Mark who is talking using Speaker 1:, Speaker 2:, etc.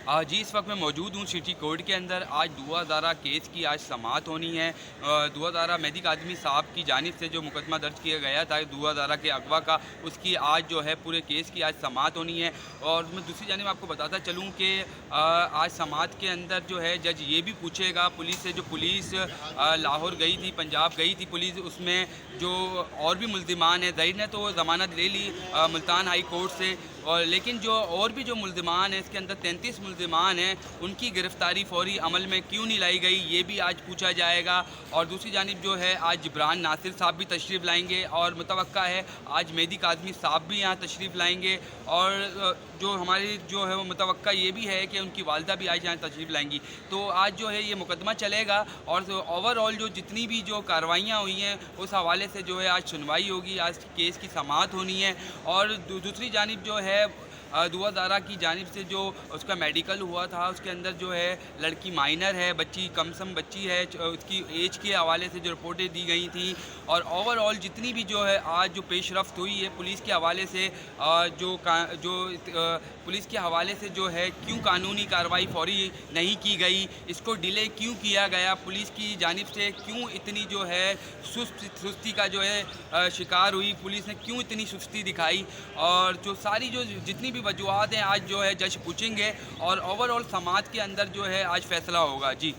Speaker 1: जी, इस वक्त मैं मौजूद हूँ सिटी कोर्ट के अंदर। आज दुआ दारा केस की आज समाअत होनी है। दुआ दारा मेहदी काज़मी साहब की जानिब से जो मुकदमा दर्ज किया गया था दुआ दारा के अगवा का, उसकी आज जो है पूरे केस की आज समाअत होनी है। और मैं दूसरी जानिब आपको बताता चलूँ कि आज समाअत के अंदर जो है जज ये भी पूछेगा पुलिस से, जो पुलिस लाहौर गई थी, पंजाब गई थी पुलिस, उसमें जो और भी मुल्ज़िमान हैं, ज़ाहिर ने तो ज़मानत ले ली मुल्तान हाई कोर्ट से, और लेकिन जो और भी जो मुल्ज़िमान हैं, इसके अंदर 33 मुल्ज़िमान हैं, उनकी गिरफ़्तारी फ़ौरी अमल में क्यों नहीं लाई गई, ये भी आज पूछा जाएगा। और दूसरी जानिब जो है आज जिब्रान नासिर साहब भी तशरीफ़ लाएंगे और मुतवक्का है आज मेहदी काज़मी साहब भी यहाँ तशरीफ़ लाएंगे। और जो हमारी जो है वो मुतवक्का ये भी है कि उनकी वालदा भी आज यहाँ तशरीफ़ लाएंगी। तो आज जो है ये मुकदमा चलेगा और ओवरऑल जो जितनी भी जो कार्रवाइयाँ हुई हैं उस हवाले से जो है आज सुनवाई होगी, आज केस की समाअत होनी है। और दूसरी जानिब जो है दुआ दारा की जानिब से जो उसका मेडिकल हुआ था, उसके अंदर जो है लड़की माइनर है, बच्ची कमसम बच्ची है, उसकी एज के हवाले से जो रिपोर्टें दी गई थी। और ओवरऑल जितनी भी जो है आज जो पेशरफ्त हुई है पुलिस के हवाले से, पुलिस के हवाले से जो है क्यों कानूनी कार्रवाई फ़ौरी नहीं की गई, इसको डिले क्यों किया गया, पुलिस की जानिब से क्यों इतनी जो है सुस्ती का जो है शिकार हुई, पुलिस ने क्यों इतनी सुस्ती दिखाई, और जो सारी जो जितनी भी वजूहात हैं आज जो है जज पूछेंगे और ओवरऑल समाज के अंदर जो है आज फ़ैसला होगा। जी।